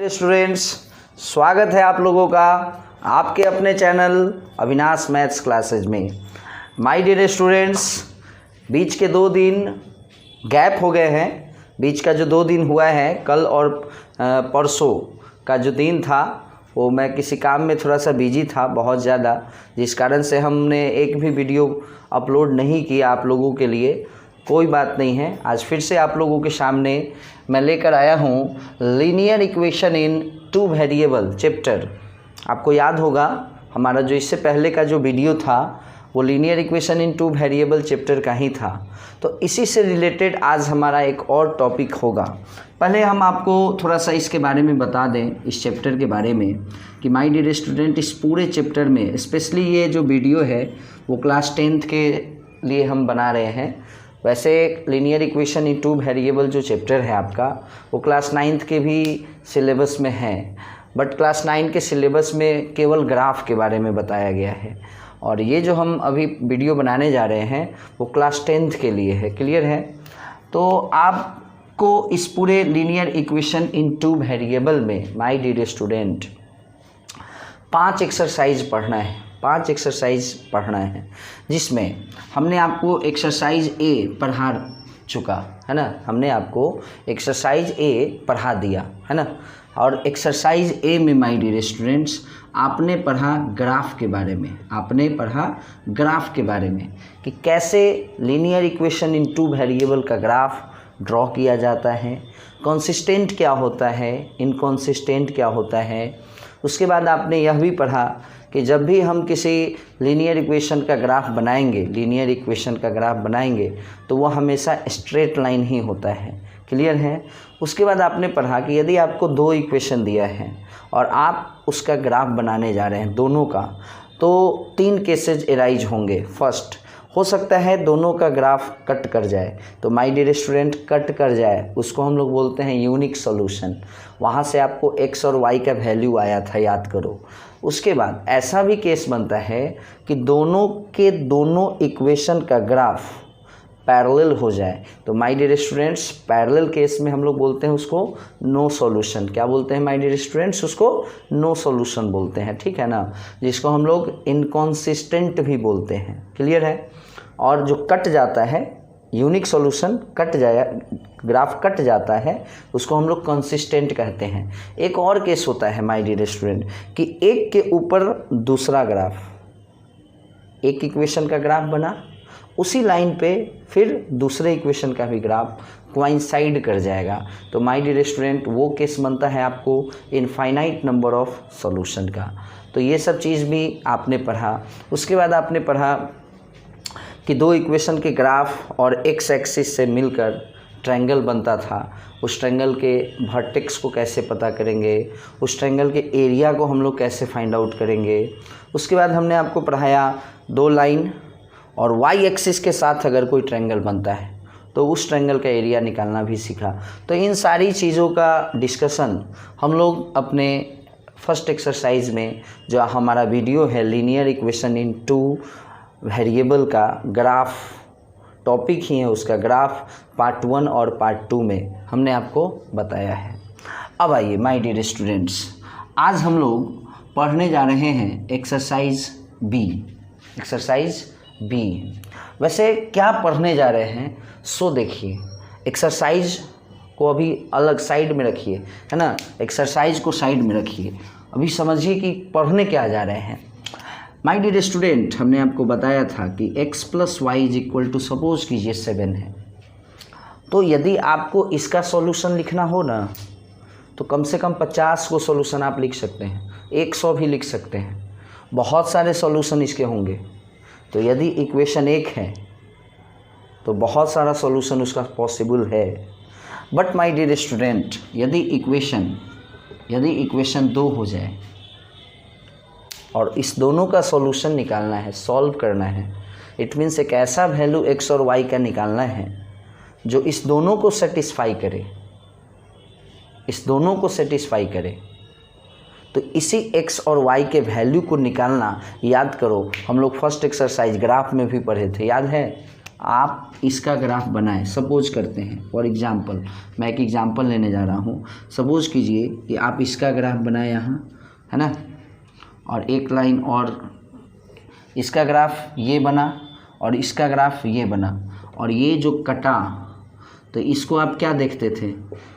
Students, स्वागत है आप लोगों का आपके अपने चैनल अविनाश मैथ्स क्लासेज में। माय डियर स्टूडेंट्स, बीच के 2 दिन गैप हो गए हैं। बीच का जो 2 दिन हुआ है, कल और परसों का जो दिन था वो मैं किसी काम में थोड़ा सा बिजी था बहुत ज़्यादा, जिस कारण से हमने एक भी वीडियो अपलोड नहीं किया आप लोगों के लिए। कोई बात नहीं है, आज फिर से आप लोगों के सामने मैं लेकर आया हूँ linear equation in 2 variable chapter. आपको याद होगा हमारा जो इससे पहले का जो वीडियो था वो linear equation in 2 variable chapter का ही था। तो इसी से रिलेटेड आज हमारा एक और टॉपिक होगा। पहले हम आपको थोड़ा सा इसके बारे में बता दें, इस चैप्टर के बारे में, कि माय डियर स्टूडेंट, इस पूरे चैप्टर में स्पेशली ये जो वीडियो है वो क्लास 10th के लिए हम बना रहे हैं। वैसे लीनियर इक्वेशन इन 2 वेरिएबल जो चैप्टर है आपका वो क्लास 9th के भी सिलेबस में है, बट क्लास 9 के सिलेबस में केवल ग्राफ के बारे में बताया गया है। और ये जो हम अभी वीडियो बनाने जा रहे हैं वो क्लास 10th के लिए है। क्लियर है? तो आपको इस पूरे लीनियर इक्वेशन इन 2 वेरिएबल में माय डियर स्टूडेंट 5 एक्सरसाइज पढ़ना है। 5 एक्सरसाइज पढ़ना है, जिसमें हमने आपको एक्सरसाइज ए पढ़ा चुका है ना। हमने आपको एक्सरसाइज ए पढ़ा दिया है ना। और एक्सरसाइज ए में माय डियर स्टूडेंट्स आपने पढ़ा ग्राफ के बारे में। आपने पढ़ा ग्राफ के बारे में कि कैसे लीनियर इक्वेशन इन 2 वेरिएबल का ग्राफ ड्रॉ किया जाता है, कंसिस्टेंट क्या होता है, इनकंसिस्टेंट क्या होता है। उसके बाद आपने यह भी पढ़ा कि जब भी हम किसी लीनियर इक्वेशन का ग्राफ बनाएंगे तो वह हमेशा स्ट्रेट लाइन ही होता है। क्लियर है? उसके बाद आपने पढ़ा कि यदि आपको 2 इक्वेशन दिया है और आप उसका ग्राफ बनाने जा रहे हैं दोनों का, तो 3 केसेज एराइज होंगे। फर्स्ट, हो सकता है दोनों का ग्राफ कट कर जाए, तो माय डियर स्टूडेंट कट कर जाए उसको हम लोग बोलते हैं यूनिक सॉल्यूशन। वहाँ से आपको x और y का वैल्यू आया था, याद करो। उसके बाद ऐसा भी केस बनता है कि दोनों के दोनों इक्वेशन का ग्राफ पैरेलल हो जाए, तो my dear students parallel case में हम लोग बोलते हैं उसको नो सॉल्यूशन। क्या बोलते हैं माय डियर स्टूडेंट्स? उसको नो सॉल्यूशन बोलते हैं, ठीक है ना, जिसको हम लोग इनकॉन्सिस्टेंट भी बोलते हैं। क्लियर है? और जो कट जाता है, यूनिक सॉल्यूशन कट जाए, ग्राफ कट जाता है, उसको हम लोग कंसिस्टेंट कहते हैं। एक और केस होता है माय डियर स्टूडेंट कि एक के ऊपर दूसरा ग्राफ, एक इक्वेशन का ग्राफ बना, उसी लाइन पे फिर दूसरे इक्वेशन का भी ग्राफ कोइंसाइड कर जाएगा, तो माय डियर स्टूडेंट वो केस बनता है आपको इनफाइनाइट नंबर ऑफ सॉल्यूशन का। तो ये सब चीज़ भी आपने पढ़ा। उसके बाद आपने पढ़ा कि 2 इक्वेशन के ग्राफ और एक्स एक्सिस से मिलकर ट्रायंगल बनता था। उस ट्रायंगल के वर्टेक्स को कैसे पता करेंगे, उस ट्रायंगल के एरिया को हम लोग कैसे फाइंड आउट करेंगे। उसके बाद हमने आपको पढ़ाया 2 लाइन और वाई एक्सिस के साथ अगर कोई ट्रायंगल बनता है तो उस ट्रायंगल का एरिया निकालना भी सीखा। तो इन सारी चीज़ों का डिस्कशन हम लोग अपने फर्स्ट एक्सरसाइज में, जो हमारा वीडियो है लीनियर इक्वेशन इन 2 वेरिएबल का ग्राफ टॉपिक ही है, उसका ग्राफ पार्ट 1 और पार्ट 2 में हमने आपको बताया है। अब आइए माय डियर स्टूडेंट्स, आज हम लोग पढ़ने जा रहे हैं एक्सरसाइज बी। एक्सरसाइज बी, वैसे क्या पढ़ने जा रहे हैं सो देखिए। एक्सरसाइज को अभी अलग साइड में रखिए, है ना, एक्सरसाइज को साइड में रखिए, अभी समझिए कि पढ़ने क्या जा रहे हैं। माय डियर स्टूडेंट, हमने आपको बताया था कि x + y = सपोज कीजिए 7 है। तो यदि आपको इसका सॉल्यूशन लिखना हो ना, तो कम से कम 50 को सॉल्यूशन आप लिख सकते हैं, 100 भी लिख सकते हैं, बहुत सारे सॉल्यूशन इसके होंगे। तो यदि इक्वेशन 1 है तो बहुत सारा सॉल्यूशन उसका पॉसिबल है। बट माय डियर स्टूडेंट, यदि इक्वेशन 2 हो जाए और इस दोनों का सॉल्यूशन निकालना है, सॉल्व करना है, इट मीन्स एक ऐसा वैल्यू x और y का निकालना है जो इस दोनों को सेटिस्फाई करे, इस दोनों को सेटिस्फाई करे। तो इसी x और y के वैल्यू को निकालना, याद करो हम लोग फर्स्ट एक्सरसाइज ग्राफ में भी पढ़े थे, याद है? आप इसका ग्राफ बनाएं। सपोज करते हैं फॉर एग्जांपल, मैं एक एग्जांपल लेने जा रहा हूँ। सपोज कीजिए कि आप इसका ग्राफ बनाएं यहाँ, है ना, और एक लाइन और इसका ग्राफ ये बना और इसका ग्राफ ये बना, और ये जो कटा तो इसको आप क्या देखते थे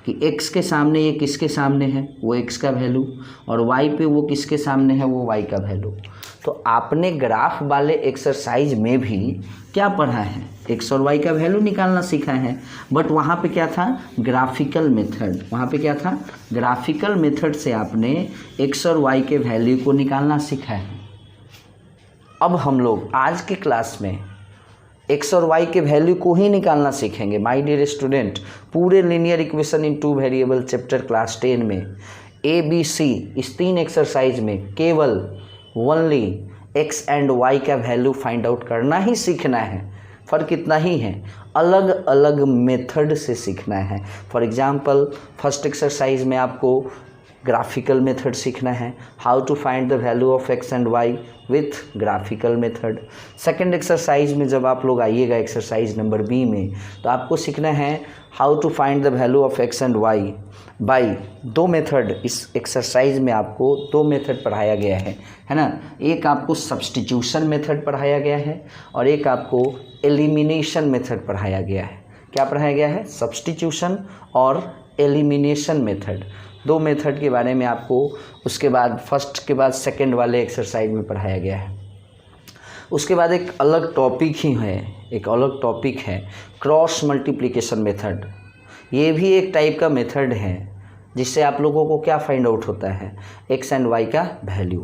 कि x के सामने ये किसके सामने है, वो x का वैल्यू, और y पे वो किसके सामने है, वो y का वैल्यू। तो आपने ग्राफ वाले एक्सरसाइज में भी क्या पढ़ा है, x और y का वैल्यू निकालना सीखा है, बट वहाँ पे क्या था, ग्राफिकल मेथड। वहाँ पे क्या था, ग्राफिकल मेथड से आपने x और y के वैल्यू को निकालना सीखा है। अब हम लोग आज के क्लास में x और y के वैल्यू को ही निकालना सीखेंगे। माय डियर स्टूडेंट, पूरे linear equation in two variable chapter class 10 में ABC इस 3 एक्सरसाइज में केवल ओनली x एंड y का वैल्यू फाइंड आउट करना ही सीखना है। फ़र्क इतना ही है, अलग अलग मेथड से सीखना है। फॉर एग्जांपल फर्स्ट एक्सरसाइज में आपको ग्राफिकल मेथड सीखना है, how to find the value of x and y with graphical method. Second exercise में जब आप लोग आइएगा एक्सरसाइज नंबर बी में, तो आपको सीखना है how to find the value of x and y by 2 method. इस एक्सरसाइज में आपको 2 मेथड पढ़ाया गया है ना। एक आपको सब्स्टिट्यूशन मेथड पढ़ाया गया है और एक आपको एलिमिनेशन मेथड पढ़ाया गया है। क्या पढ़ाया गया है, सब्स्टिट्यूशन और एलिमिनेशन मेथड। 2 मेथड के बारे में आपको उसके बाद फर्स्ट के बाद सेकंड वाले एक्सरसाइज में पढ़ाया गया है। उसके बाद एक अलग टॉपिक ही है, एक अलग टॉपिक है क्रॉस मल्टीप्लिकेशन मेथड। ये भी एक टाइप का मेथड है जिससे आप लोगों को क्या फाइंड आउट होता है, x एंड y का वैल्यू,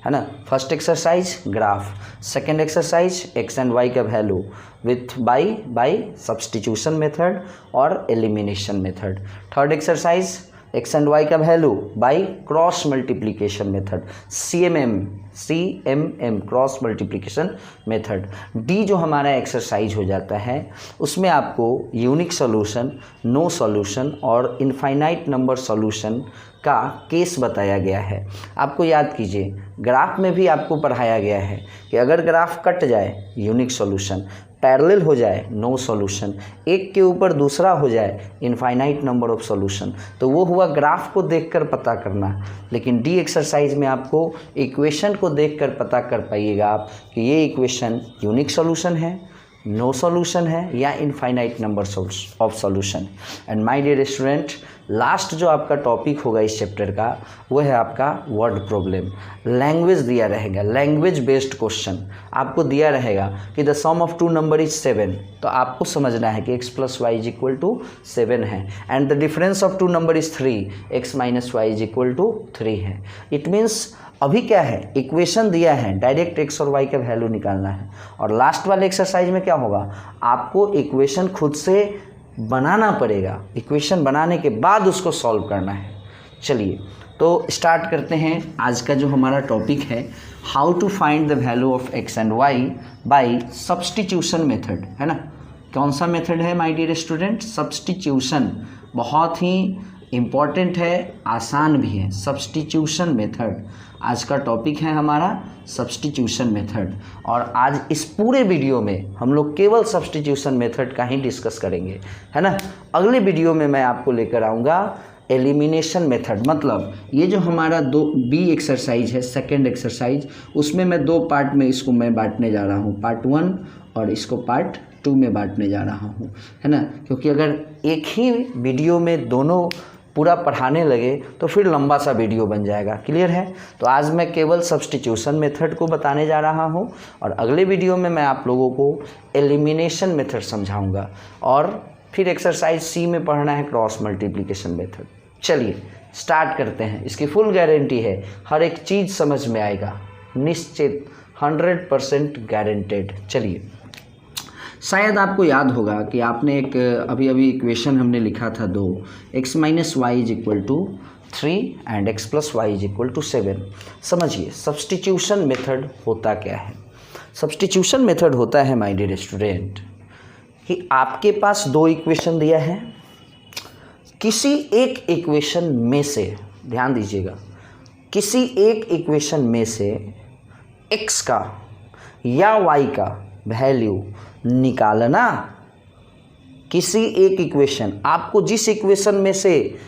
है ना। First exercise graph, second exercise x and y का value with by substitution method और elimination method. Third exercise x and y का value by cross multiplication method, CMM cross multiplication method. D जो हमारा exercise हो जाता है उसमें आपको यूनिक सॉल्यूशन, नो सॉल्यूशन और इनफाइनाइट नंबर सॉल्यूशन का केस बताया गया है। आपको याद कीजिए, ग्राफ में भी आपको पढ़ाया गया है कि अगर ग्राफ कट जाए यूनिक सॉल्यूशन, पैरेलल हो जाए नो सॉल्यूशन, एक के ऊपर दूसरा हो जाए इनफाइनाइट नंबर ऑफ सॉल्यूशन, तो वो हुआ ग्राफ को देखकर पता करना। लेकिन डी एक्सरसाइज में आपको इक्वेशन को देखकर पता कर पाइएगा आप कि ये इक्वेशन यूनिक सॉल्यूशन है, नो सॉल्यूशन है या infinite number of solution. And my dear student, last जो आपका टॉपिक होगा इस चैप्टर का वो है आपका वर्ड प्रॉब्लम। लैंग्वेज दिया रहेगा, लैंग्वेज बेस्ड क्वेश्चन आपको दिया रहेगा कि the sum of 2 number is 7, तो आपको समझना है कि x + y = 7 है, and the difference of 2 number is 3, x - y = 3 है। इट मीन्स अभी क्या है, इक्वेशन दिया है, डायरेक्ट x और y का वैल्यू निकालना है। और लास्ट वाले एक्सरसाइज में क्या होगा, आपको इक्वेशन खुद से बनाना पड़ेगा, इक्वेशन बनाने के बाद उसको सॉल्व करना है। चलिए तो स्टार्ट करते हैं आज का जो हमारा टॉपिक है, how to find the value of x and y by substitution method, है ना। कौन सा मेथड है माय डियर स्टूडेंट, सब्स्टिट्यूशन। बहुत ही इम्पॉर्टेंट है, आसान भी है, सब्स्टिट्यूशन मेथड। आज का टॉपिक है हमारा सब्स्टिट्यूशन मेथड, और आज इस पूरे वीडियो में हम लोग केवल सब्स्टिट्यूशन मेथड का ही डिस्कस करेंगे, है ना। अगले वीडियो में मैं आपको लेकर आऊँगा एलिमिनेशन मेथड। मतलब ये जो हमारा 2B एक्सरसाइज है, सेकेंड एक्सरसाइज, उसमें मैं 2 पार्ट में इसको मैं बांटने जा रहा हूँ, पार्ट 1 और इसको पार्ट 2 में बांटने जा रहा हूँ, है ना। क्योंकि अगर एक ही वीडियो में दोनों पूरा पढ़ाने लगे तो फिर लंबा सा वीडियो बन जाएगा। क्लियर है। तो आज मैं केवल सब्स्टिट्यूशन मेथड को बताने जा रहा हूँ और अगले वीडियो में मैं आप लोगों को एलिमिनेशन मेथड समझाऊंगा, और फिर एक्सरसाइज C में पढ़ना है क्रॉस मल्टीप्लिकेशन मेथड। चलिए स्टार्ट करते हैं। इसकी फुल गारंटी है, हर एक चीज़ समझ में आएगा, निश्चित 100% गारंटेड। चलिए, शायद आपको याद होगा कि आपने एक अभी इक्वेशन हमने लिखा था 2, x - y = 3 and x + y = 7। समझिए सब्स्टिट्यूशन मेथड होता क्या है। सब्स्टिट्यूशन मेथड होता है माय डियर स्टूडेंट कि आपके पास 2 इक्वेशन दिया है, किसी एक इक्वेशन में से, ध्यान दीजिएगा, किसी एक इक्वेशन में से x का या y का वैल्यू निकालना। किसी एक इक्वेशन, आपको जिस इक्वेशन में से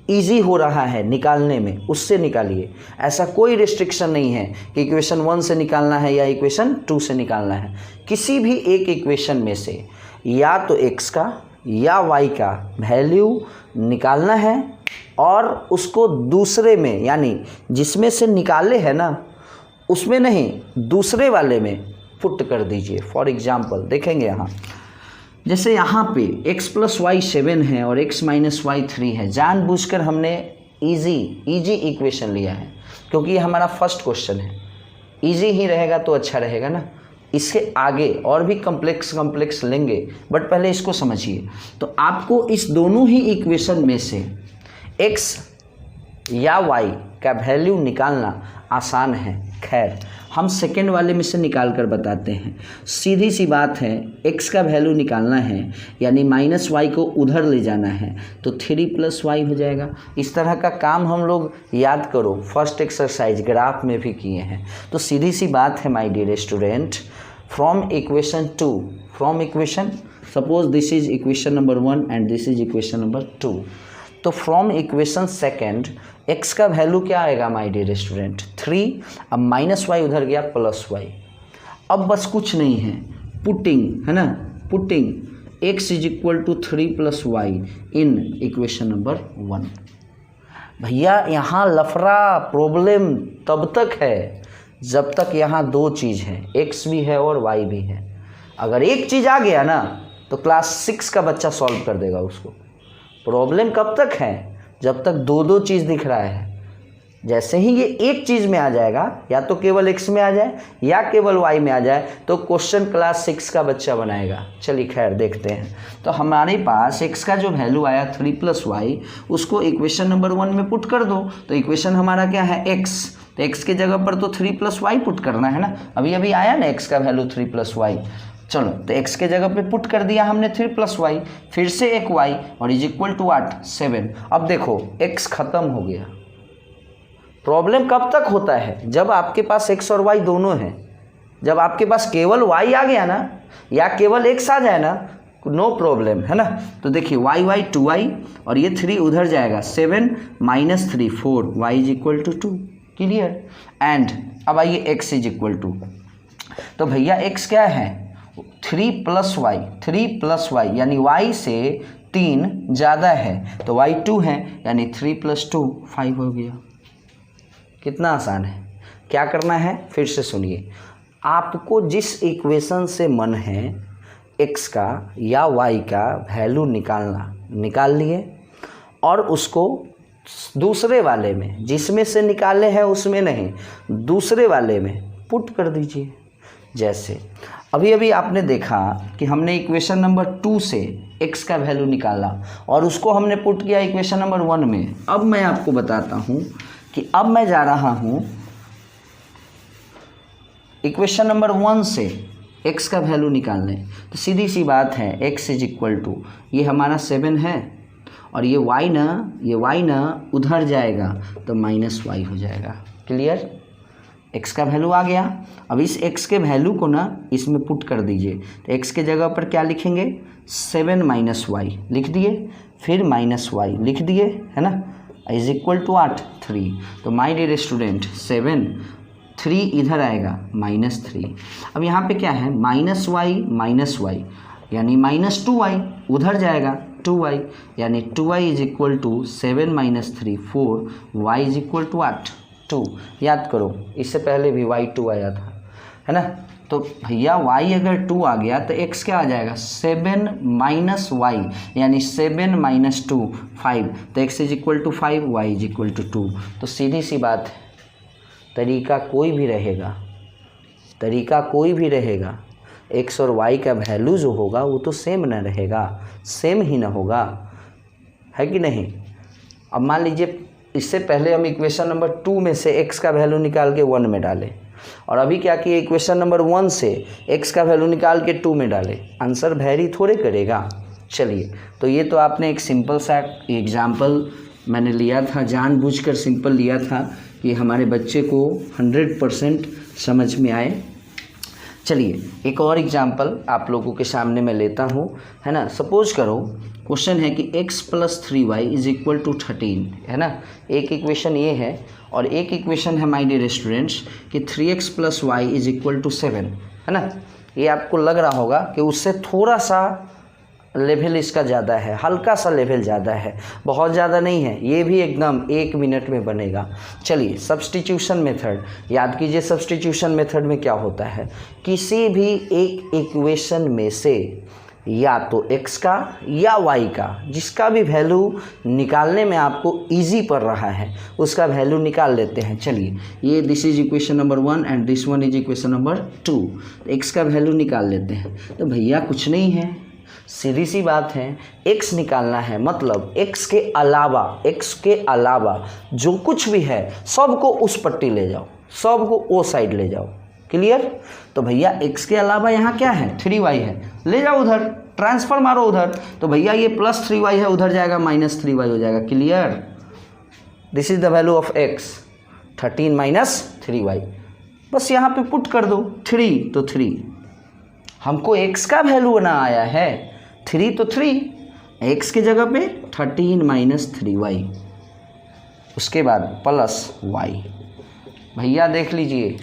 इजी हो रहा है निकालने में उससे निकालिए। ऐसा कोई रिस्ट्रिक्शन नहीं है कि इक्वेशन 1 से निकालना है या इक्वेशन 2 से निकालना है। किसी भी एक इक्वेशन में से या तो x का या y का वैल्यू निकालना है और उसको दूसरे में, यानी जिसमें से निकाले है ना उसमें नहीं, दूसरे वाले में पुट कर दीजिए। फॉर एग्जाम्पल देखेंगे यहाँ, जैसे यहाँ पे x + y 7 है और x - y 3 है। जानबूझकर हमने इजी इक्वेशन लिया है क्योंकि ये हमारा फर्स्ट क्वेश्चन है। इजी ही रहेगा तो अच्छा रहेगा ना। इसके आगे और भी कम्प्लेक्स लेंगे, बट पहले इसको समझिए। तो आपको इस दोनों ही इक्वेशन में से x या y का वैल्यू निकालना आसान है। खैर, हम सेकेंड वाले में से निकाल कर बताते हैं। सीधी सी बात है, x का वैल्यू निकालना है यानी -y को उधर ले जाना है, तो 3 + y हो जाएगा। इस तरह का काम हम लोग याद करो फर्स्ट एक्सरसाइज ग्राफ में भी किए हैं। तो सीधी सी बात है my dear student, from equation suppose this is equation number 1 and this is equation number 2। तो फ्रॉम इक्वेशन सेकेंड x का वैल्यू क्या आएगा माय डियर स्टूडेंट? 3। अब -y उधर गया +y। अब बस कुछ नहीं है, पुटिंग है ना, putting x = 3 + y in equation number 1। भैया यहाँ लफड़ा प्रॉब्लम तब तक है जब तक यहाँ दो चीज़ है, x भी है और y भी है। अगर एक चीज़ आ गया ना तो क्लास 6 का बच्चा सॉल्व कर देगा उसको। प्रॉब्लम कब तक है? जब तक दो चीज़ दिख रहा है। जैसे ही ये एक चीज़ में आ जाएगा, या तो केवल x में आ जाए या केवल y में आ जाए, तो क्वेश्चन क्लास 6 का बच्चा बनाएगा। चलिए खैर देखते हैं। तो हमारे पास x का जो वैल्यू आया 3 + y, उसको इक्वेशन नंबर 1 में पुट कर दो। तो इक्वेशन हमारा क्या है? x। तो x के जगह पर तो 3 + y पुट करना है ना। अभी आया ना x का वैल्यू 3 + y। चलो, तो x के जगह पे पुट कर दिया हमने 3 + y, फिर से एक y और = 8 7। अब देखो x खत्म हो गया। प्रॉब्लम कब तक होता है? जब आपके पास x और y दोनों हैं। जब आपके पास केवल y आ गया ना या केवल x आ जाए ना, नो प्रॉब्लम है ना। तो देखिए y 2y और ये 3 उधर जाएगा, 7 - 3 4, y = 2। क्लियर? एंड अब आइए x = तो भैया x क्या है? 3 + y यानी y से 3 ज़्यादा है तो y 2 है, यानी 3 + 2 5 हो गया। कितना आसान है। क्या करना है फिर से सुनिए। आपको जिस इक्वेशन से मन है x का या y का वैल्यू निकालना, निकाल लिए और उसको दूसरे वाले में, जिसमें से निकाले हैं उसमें नहीं, दूसरे वाले में पुट कर दीजिए। जैसे अभी आपने देखा कि हमने इक्वेशन नंबर 2 से x का वैल्यू निकाला और उसको हमने पुट किया इक्वेशन नंबर 1 में। अब मैं आपको बताता हूँ कि अब मैं जा रहा हूँ इक्वेशन नंबर 1 से x का वैल्यू निकालने। तो सीधी सी बात है, x = ये हमारा 7 है और ये y ना उधर जाएगा तो -y हो जाएगा। क्लियर? x का वैल्यू आ गया। अब इस x के वैल्यू को ना इसमें पुट कर दीजिए। तो x के जगह पर क्या लिखेंगे? 7 - y लिख दिए, फिर -y लिख दिए, है ना, = 8 3। तो माय डियर स्टूडेंट 7 3 इधर आएगा -3। अब यहाँ पे क्या है? -y यानी -2y उधर जाएगा 2y, यानी 2y = 7 - 3 4, y = 8 2। याद करो, इससे पहले भी y 2 आया था, है ना। तो भैया y अगर 2 आ गया तो x क्या आ जाएगा? 7 - y यानी 7 - 2 5। तो x = 5, y = 2। तो सीधी सी बात है, तरीका कोई भी रहेगा, x और y का वैल्यू जो होगा वो तो सेम ना रहेगा, सेम ही ना होगा, है कि नहीं। अब मान लीजिए इससे पहले हम इक्वेशन नंबर 2 में से x का वैल्यू निकाल के 1 में डालें और अभी क्या किए? इक्वेशन नंबर 1 से x का वैल्यू निकाल के 2 में डालें, आंसर वेरी थोड़े करेगा। चलिए, तो ये तो आपने एक सिंपल सा एग्जाम्पल मैंने लिया था, जानबूझकर सिंपल लिया था कि हमारे बच्चे को 100% समझ में आए। चलिए एक और एग्जाम्पल आप लोगों के सामने मैं लेता हूँ, है ना। सपोज करो क्वेश्चन है कि x + 3y = 13, है ना। एक इक्वेशन ये है और एक इक्वेशन है माय डियर स्टूडेंट्स कि 3x + y = 7, है ना। ये आपको लग रहा होगा कि उससे थोड़ा सा लेवल इसका ज़्यादा है, हल्का सा लेवल ज़्यादा है, बहुत ज़्यादा नहीं है। ये भी एकदम 1 मिनट में बनेगा। चलिए सब्स्टिट्यूशन मेथड याद कीजिए। सब्स्टिट्यूशन मेथड में क्या होता है, किसी भी एक इक्वेशन में से या तो x का या y का जिसका भी वैल्यू निकालने में आपको इजी पड़ रहा है उसका वैल्यू निकाल लेते हैं। चलिए ये this is equation number 1 and this one is equation number 2। x का वैल्यू निकाल लेते हैं। तो भैया कुछ नहीं है, सीधी सी बात है, x निकालना है मतलब x के अलावा जो कुछ भी है सबको उस पट्टी ले जाओ, सबको वो साइड ले जाओ। क्लियर। तो भैया x के अलावा यहाँ क्या है, 3y है, ले जाओ उधर, ट्रांसफर मारो उधर। तो भैया ये +3y है, उधर जाएगा -3y हो जाएगा। Clear. This is the value of x, 13 - 3y। बस यहाँ पे पुट कर दो 3 तो 3, हमको x का वैल्यू बना आया है 3 तो 3, x की जगह पे 13 - 3y, उसके बाद +y। भैया देख लीजिए,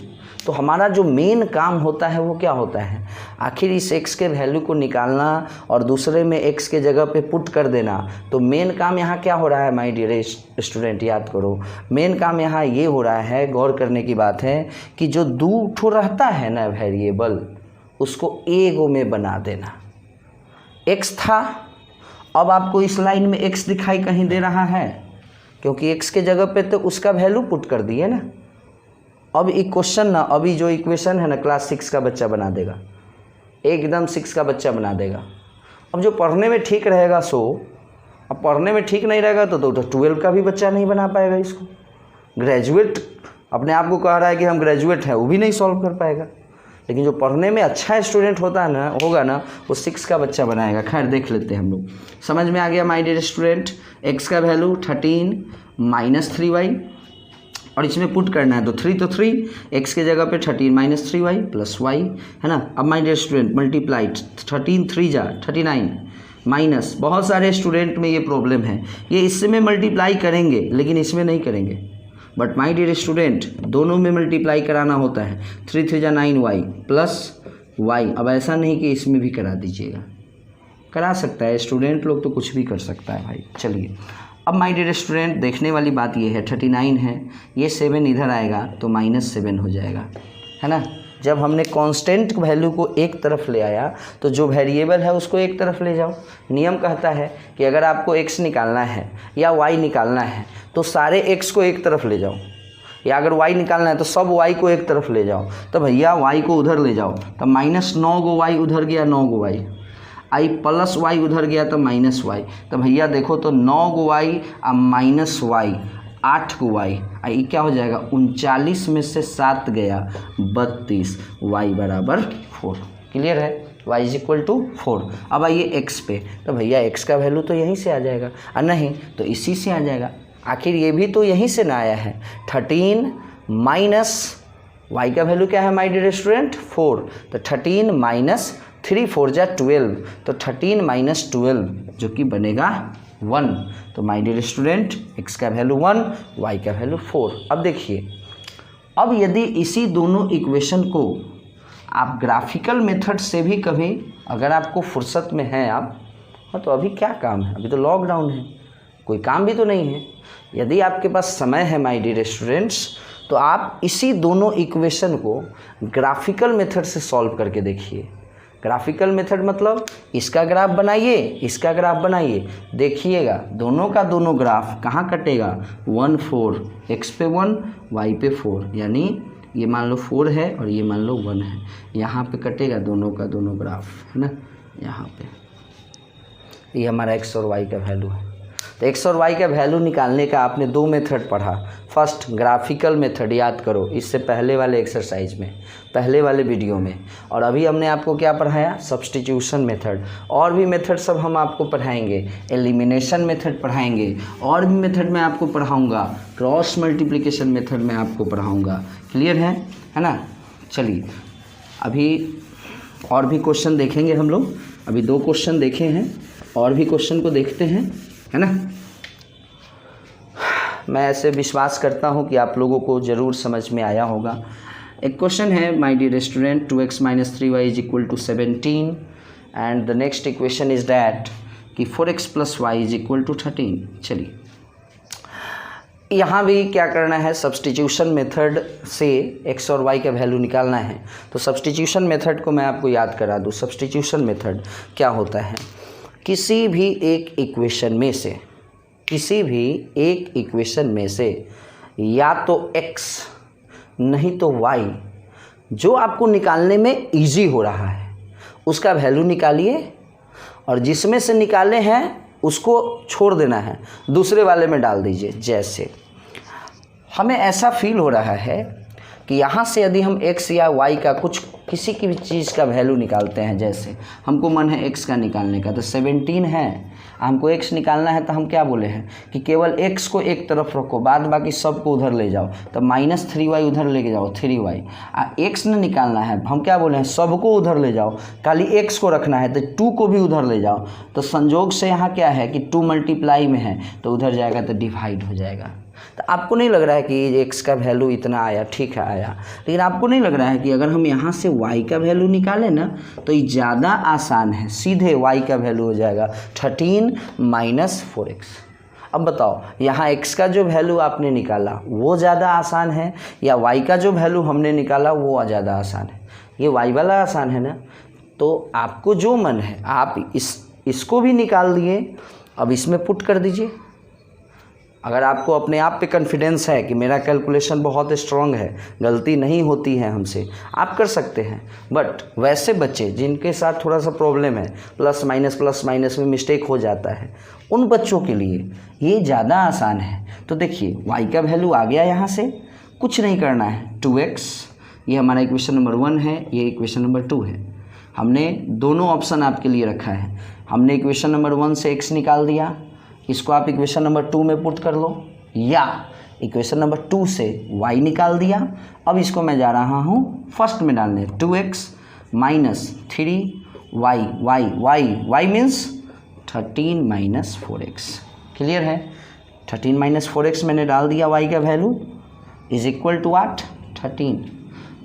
तो हमारा जो मेन काम होता है वो क्या होता है, आखिर इस x के वैल्यू को निकालना और दूसरे में x के जगह पे पुट कर देना। तो मेन काम यहाँ क्या हो रहा है माय डियर स्टूडेंट, याद करो, मेन काम यहाँ ये हो रहा है, गौर करने की बात है कि जो 2 ठो रहता है ना वेरिएबल, उसको एगो में बना देना। x था, अब आपको इस लाइन में x दिखाई कहीं दे रहा है क्योंकि x के जगह पे तो उसका वैल्यू पुट कर दिए ना। अब एक क्वेश्चन ना, अभी जो इक्वेशन है ना क्लास 6 का बच्चा बना देगा, एकदम 6 का बच्चा बना देगा। अब जो पढ़ने में ठीक रहेगा सो, अब पढ़ने में ठीक नहीं रहेगा तो 12 का भी बच्चा नहीं बना पाएगा इसको। ग्रेजुएट अपने आप को कह रहा है कि हम ग्रेजुएट हैं, वो भी नहीं सॉल्व कर पाएगा। लेकिन जो पढ़ने में अच्छा स्टूडेंट होगा ना वो 6 का बच्चा बनाएगा। खैर देख लेते हैं हम लोग। समझ में आ गया माय डियर स्टूडेंट। x का वैल्यू 13 - 3y और इसमें पुट करना है तो 3 तो 3, x के जगह पे 13 - 3y +y, है ना। अब माय डियर स्टूडेंट मल्टीप्लाइड 13 3 जा 39 माइनस, बहुत सारे स्टूडेंट में ये प्रॉब्लम है, ये इससे में मल्टीप्लाई करेंगे लेकिन इसमें नहीं करेंगे। बट माय डियर स्टूडेंट दोनों में मल्टीप्लाई कराना होता है। 3 3 जा 9y +y। अब ऐसा नहीं कि इसमें भी करा दीजिएगा, करा सकता है स्टूडेंट लोग, तो कुछ भी कर सकता है भाई। चलिए अब माय डियर स्टूडेंट देखने वाली बात ये है, 39 है, ये 7 इधर आएगा तो -7 हो जाएगा, है ना। जब हमने कांस्टेंट वैल्यू को एक तरफ ले आया तो जो वेरिएबल है उसको एक तरफ ले जाओ। नियम कहता है कि अगर आपको x निकालना है या y निकालना है तो सारे x को एक तरफ ले जाओ, या अगर y निकालना है तो सब y को एक तरफ ले जाओ। तो भैया y को उधर ले जाओ तो -9 गो y उधर गया, 9 गो y, आई +y उधर गया तो -y। तो भैया देखो तो 9 गो y -y 8 को y, आई क्या हो जाएगा 39 में से 7 गया 32, y बराबर 4। क्लियर है, y = 4। अब आइए x पे, तो भैया x का वैल्यू तो यहीं से आ जाएगा, और नहीं तो इसी से आ जाएगा। आखिर ये भी तो यहीं से ना आया है। 13 माइनस y का वैल्यू क्या है माय डियर स्टूडेंट 4, तो 13 - 3 4 जा 12, तो 13 - 12 जो कि बनेगा 1। तो माय डियर स्टूडेंट x का वैल्यू 1, y का वैल्यू 4। अब देखिए, अब यदि इसी दोनों इक्वेशन को आप ग्राफिकल मेथड से भी कभी, अगर आपको फुर्सत में है आप, हाँ तो अभी क्या काम है, अभी तो लॉकडाउन है, कोई काम भी तो नहीं है। यदि आपके पास समय है माय डियर स्टूडेंट्स, तो आप इसी दोनों इक्वेशन को ग्राफिकल मेथड से सॉल्व करके देखिए। ग्राफिकल मेथड मतलब इसका ग्राफ बनाइए, इसका ग्राफ बनाइए, देखिएगा दोनों का दोनों ग्राफ कहाँ कटेगा 1 4, x पे 1 y पे 4, यानी ये मान लो 4 है और ये मान लो 1 है, यहाँ पे कटेगा दोनों का दोनों ग्राफ, है ना। यहाँ पे ये हमारा x और y का वैल्यू है। तो x और y का वैल्यू निकालने का आपने 2 मेथड पढ़ा। फर्स्ट ग्राफिकल मेथड, याद करो इससे पहले वाले एक्सरसाइज में, पहले वाले वीडियो में। और अभी हमने आपको क्या पढ़ाया, सब्स्टिट्यूशन मेथड। और भी मेथड सब हम आपको पढ़ाएंगे, एलिमिनेशन मेथड पढ़ाएंगे, और भी मेथड मैं आपको पढ़ाऊँगा, क्रॉस मल्टीप्लिकेशन मेथड मैं आपको पढ़ाऊँगा। क्लियर है ना। चलिए अभी और भी क्वेश्चन देखेंगे हम लोग, अभी 2 क्वेश्चन देखे हैं, और भी क्वेश्चन को देखते हैं, है ना। मैं ऐसे विश्वास करता हूँ कि आप लोगों को ज़रूर समझ में आया होगा। एक क्वेश्चन है, my dear student, 2x - 3y = 17 and the next equation is that कि 4x + y = 13। चलिए यहाँ भी क्या करना है, सब्स्टिट्यूशन मेथड से x और y का वैल्यू निकालना है। तो सब्स्टिट्यूशन मेथड को मैं आपको याद करा दूँ। सब्स्टिट्यूशन मेथड क्या होता है, किसी भी एक इक्वेशन में से या तो x नहीं तो y जो आपको निकालने में इजी हो रहा है उसका वैल्यू निकालिए, और जिसमें से निकाले हैं उसको छोड़ देना है, दूसरे वाले में डाल दीजिए। जैसे हमें ऐसा फील हो रहा है कि यहाँ से यदि हम x या y का किसी की भी चीज़ का वैल्यू निकालते हैं, जैसे हमको मन है x का निकालने का, तो 17 है, हमको x निकालना है, तो हम क्या बोले हैं कि केवल x को एक तरफ रखो, बाद बाकी सब को उधर ले जाओ। तो -3y उधर लेके जाओ, 3y। x न निकालना है, हम क्या बोले हैं, सबको उधर ले जाओ, खाली x को रखना है तो 2 को भी उधर ले जाओ। तो संजोग से यहाँ क्या है कि 2 मल्टीप्लाई में है तो उधर जाएगा तो डिवाइड हो जाएगा। तो आपको नहीं लग रहा है कि x का वैल्यू इतना आया, ठीक है आया, लेकिन आपको नहीं लग रहा है कि अगर हम यहाँ से y का वैल्यू निकालें ना तो ये ज़्यादा आसान है, सीधे y का वैल्यू हो जाएगा 13 - 4x। अब बताओ यहाँ x का जो वैल्यू आपने निकाला वो ज़्यादा आसान है या y का जो वैल्यू हमने निकाला वो ज़्यादा आसान है? ये y वाला आसान है ना। तो आपको जो मन है आप इसको भी निकाल दिए, अब इसमें पुट कर दीजिए। अगर आपको अपने आप पे कॉन्फिडेंस है कि मेरा कैलकुलेशन बहुत स्ट्रांग है, गलती नहीं होती है हमसे, आप कर सकते हैं। बट वैसे बच्चे जिनके साथ थोड़ा सा प्रॉब्लम है, प्लस माइनस में मिस्टेक हो जाता है, उन बच्चों के लिए ये ज़्यादा आसान है। तो देखिए y का वैल्यू आ गया, यहाँ से कुछ नहीं करना है, 2x, ये हमारा इक्वेशन नंबर 1 है, ये इक्वेशन नंबर 2 है। हमने दोनों ऑप्शन आपके लिए रखा है। हमने इक्वेशन नंबर 1 से x निकाल दिया, इसको आप इक्वेशन नंबर 2 में पुट कर लो, या इक्वेशन नंबर 2 से y निकाल दिया। अब इसको मैं जा रहा हूँ फर्स्ट में डालने, 2x - 3y means 13 - 4x। Clear है? 13 - 4x मैंने डाल दिया, y का वैल्यू इज इक्वल टू 8, 13।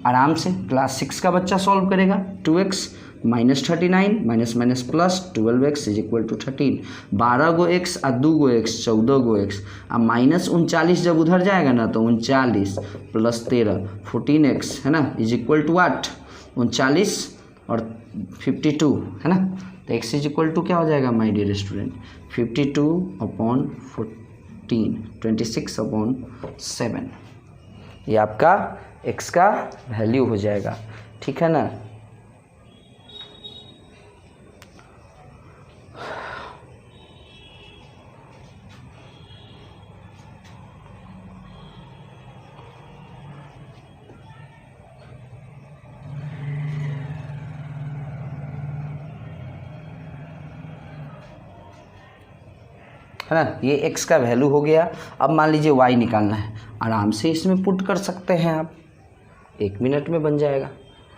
आराम से क्लास 6 का बच्चा सॉल्व करेगा। 2x -39 minus plus 12x is equal to 13। 12 go x और 2 गो x 14 गो x। अब -39 जब उधर जाएगा ना तो 39 + 13 14x है ना, इज इक्वल टू 8, 39 और 52 है ना। तो x इज इक्वल टू क्या हो जाएगा माय डियर स्टूडेंट, 52/14, 26/7। ये आपका x का वैल्यू हो जाएगा, ठीक है ना। है ना, ये x का वैल्यू हो गया। अब मान लीजिए y निकालना है, आराम से इसमें पुट कर सकते हैं आप, 1 मिनट में बन जाएगा,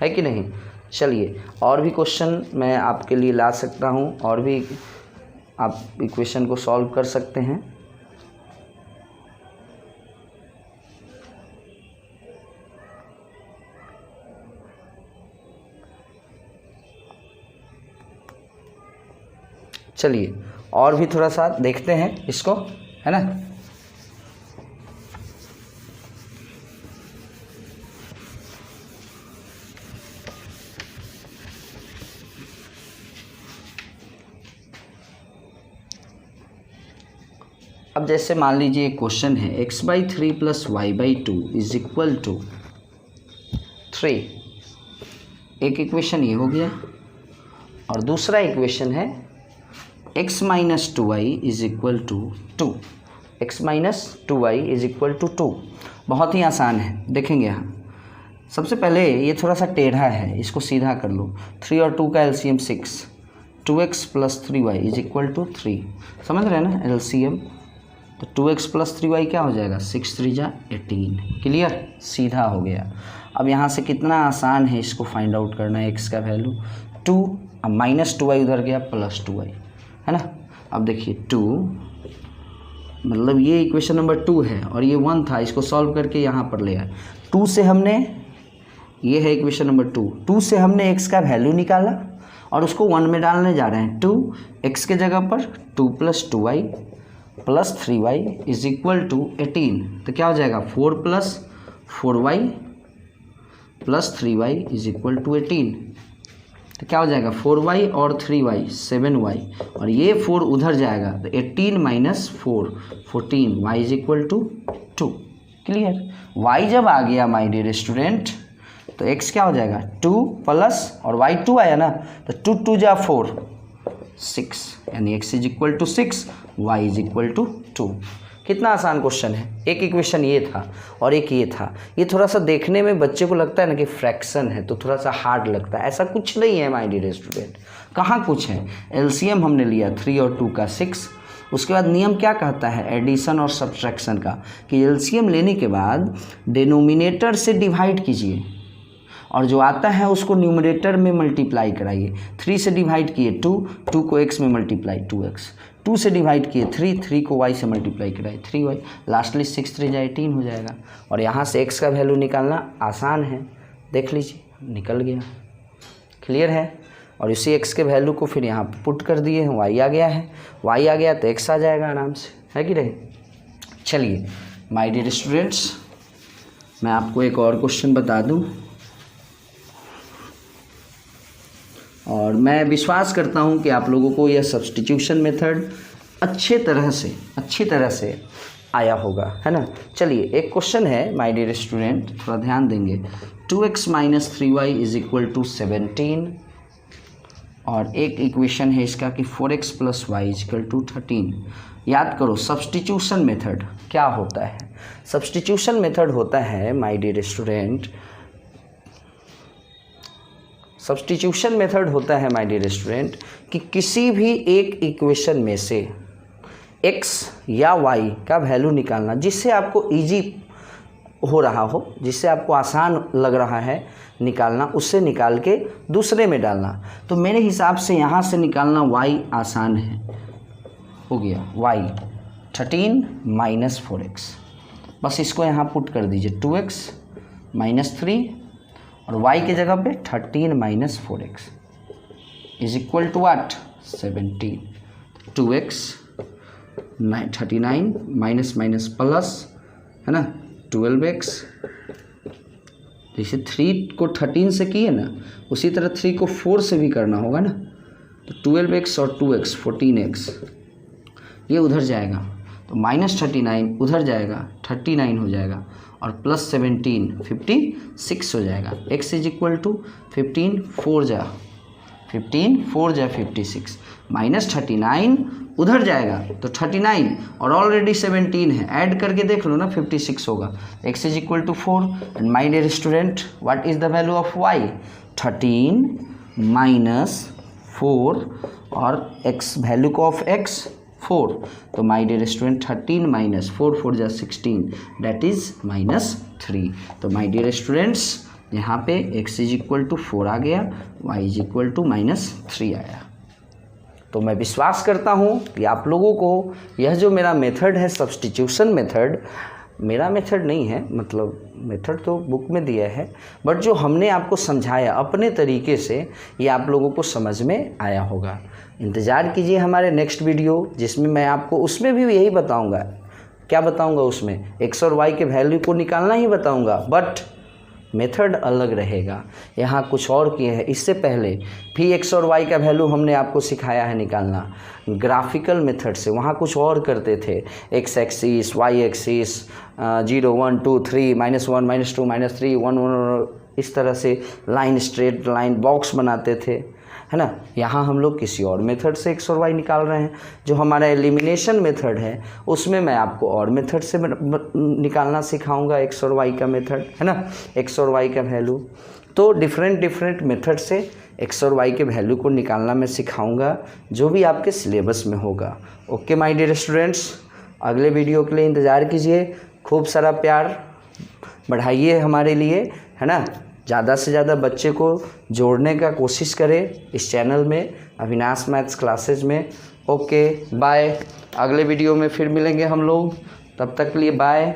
है कि नहीं। चलिए और भी क्वेश्चन मैं आपके लिए ला सकता हूँ, और भी आप इक्वेशन को सॉल्व कर सकते हैं। चलिए और भी थोड़ा सा देखते हैं इसको, है ना। अब जैसे मान लीजिए एक क्वेश्चन है, x/3 + y/2 is equal to 3। एक इक्वेशन ये हो गया, और दूसरा इक्वेशन है x - 2y is equal to 2। x - 2y is equal to 2 बहुत ही आसान है, देखेंगे यहाँ। सबसे पहले ये थोड़ा सा टेढ़ा है, इसको सीधा कर लो। 3 और 2 का LCM 6, 2x + 3y is equal to 3। समझ रहे हैं ना एलसीएम। तो 2x प्लस 3y क्या हो जाएगा, 6 3 जा 18। क्लियर, सीधा हो गया। अब यहाँ से कितना आसान है इसको फाइंड आउट करना है, x का वैल्यू 2, अब माइनस 2y उधर गया प्लस 2y, है ना। अब देखिए 2 मतलब ये इक्वेशन नंबर 2 है और ये 1 था, इसको सॉल्व करके यहाँ पर ले आए। 2 से हमने, ये है इक्वेशन नंबर 2 से हमने x का वैल्यू निकाला और उसको 1 में डालने जा रहे हैं। 2x के जगह पर 2 plus 2y plus 3y is equal to 18। तो क्या हो जाएगा, 4 plus 4y plus 3y is equal to 18। तो क्या हो जाएगा, 4y और 3y 7y और ये 4 उधर जाएगा तो 18 minus 4 14, y is equal to 2। Clear, y जब आ गया माय डियर स्टूडेंट तो x क्या हो जाएगा 2 प्लस और y 2 आया ना, तो 2 2 जा 4 6, यानी x is equal to 6, y is equal to 2। कितना आसान क्वेश्चन है। एक इक्वेशन ये था और एक ये था। ये थोड़ा सा देखने में बच्चे को लगता है ना कि फ्रैक्शन है तो थोड़ा सा हार्ड लगता है, ऐसा कुछ नहीं है माय डियर स्टूडेंट। कहाँ कुछ है, एलसीएम हमने लिया 3 और 2 का 6। उसके बाद नियम क्या कहता है एडिशन और सब्ट्रैक्शन का, कि एलसीएम लेने के बाद डिनोमिनेटर से डिवाइड कीजिए और जो आता है उसको न्यूमरेटर में मल्टीप्लाई कराइए। 3 से डिवाइड किए 2, 2 को x में मल्टीप्लाई 2x, 2 से डिवाइड किए 3, 3 को y से मल्टीप्लाई कराइए 3y, लास्टली 6 3 जा 18 हो जाएगा। और यहाँ से x का वैल्यू निकालना आसान है, देख लीजिए निकल गया। क्लियर है, और इसी x के वैल्यू को फिर यहाँ पुट कर दिए हैं, y आ गया है, y आ गया तो x आ जाएगा आराम से, है कि नहीं। चलिए माय डियर स्टूडेंट्स, मैं आपको एक और क्वेश्चन बता दूँ और मैं विश्वास करता हूं कि आप लोगों को यह सब्स्टिट्यूशन मेथड अच्छी तरह से आया होगा, है ना। चलिए एक क्वेश्चन है माय डियर स्टूडेंट, थोड़ा ध्यान देंगे। 2x minus 3y is equal to 17 और एक इक्वेशन है इसका कि 4x plus y is equal to 13। याद करो सब्स्टिट्यूशन मेथड क्या होता है। सब्स्टिट्यूशन मेथड होता है my dear student, substitution method होता है माय डियर स्टूडेंट कि किसी भी एक इक्वेशन में से x या y का वैल्यू निकालना जिससे आपको इजी हो रहा हो, जिससे आपको आसान लग रहा है निकालना, उससे निकाल के दूसरे में डालना। तो मेरे हिसाब से यहाँ से निकालना y आसान है, हो गया y 13 माइनस 4x, बस इसको यहाँ पुट कर दीजिए 2x माइनस 3 और y के जगह पे 13 minus 4x is equal to what 17। 2x 39 minus minus plus, है ना 12x, जैसे 3 को 13 से किए ना उसी तरह 3 को 4 से भी करना होगा ना। तो 12x और 2x 14x ये उधर जाएगा तो माइनस 39 उधर जाएगा 39 हो जाएगा और प्लस 17 56 हो जाएगा। x इज इक्वल टू 15 4 जा 56 माइनस 39 उधर जाएगा तो 39 और ऑलरेडी 17 है, ऐड करके देख लो ना 56 होगा। x is equal to 4 and my dear student what is the value of y 13 minus 4 और x वैल्यू ऑफ x 4, तो माय डियर स्टूडेंट 13 माइनस 4 4 जा 16 दैट इज माइनस 3। तो माय डियर स्टूडेंट्स यहाँ पे x इज इक्वल टू 4 आ गया, y is equal टू minus 3 आया। तो मैं विश्वास करता हूँ कि आप लोगों को यह जो मेरा मेथड है सब्स्टिट्यूशन मेथड, मेरा मेथड नहीं है, मतलब मेथड तो बुक में दिया है, बट जो हमने आपको समझाया अपने तरीके से ये आप लोगों को समझ में आया होगा। इंतज़ार कीजिए हमारे नेक्स्ट वीडियो जिसमें मैं आपको उसमें भी यही बताऊंगा। क्या बताऊंगा उसमें, x और y के वैल्यू को निकालना ही बताऊंगा, बट मेथड अलग रहेगा। यहाँ कुछ और किए हैं, इससे पहले भी x और y का वैल्यू हमने आपको सिखाया है निकालना ग्राफिकल मेथड से, वहाँ कुछ और करते थे, x एक्सिस y एक्सिस 0 1 2 3 -1 -2 -3 1 1, इस तरह से लाइन स्ट्रेट लाइन बॉक्स बनाते थे, है ना। यहाँ हम लोग किसी और मेथड से x और y निकाल रहे हैं। जो हमारा एलिमिनेशन मेथड है उसमें मैं आपको और मेथड से निकालना सिखाऊंगा x और y का मेथड, है ना, x और y का वैल्यू। तो डिफरेंट मेथड से x और y के वैल्यू को निकालना मैं सिखाऊंगा जो भी आपके सिलेबस में होगा। ओके माय डियर स्टूडेंट्स, अगले वीडियो के लिए इंतज़ार कीजिए। खूब सारा प्यार बढ़ाइए हमारे लिए, है ना। ज़्यादा से ज़्यादा बच्चे को जोड़ने का कोशिश करें इस चैनल में, अविनाश मैथ्स क्लासेज में। ओके बाय, अगले वीडियो में फिर मिलेंगे हम लोग, तब तक के लिए बाय।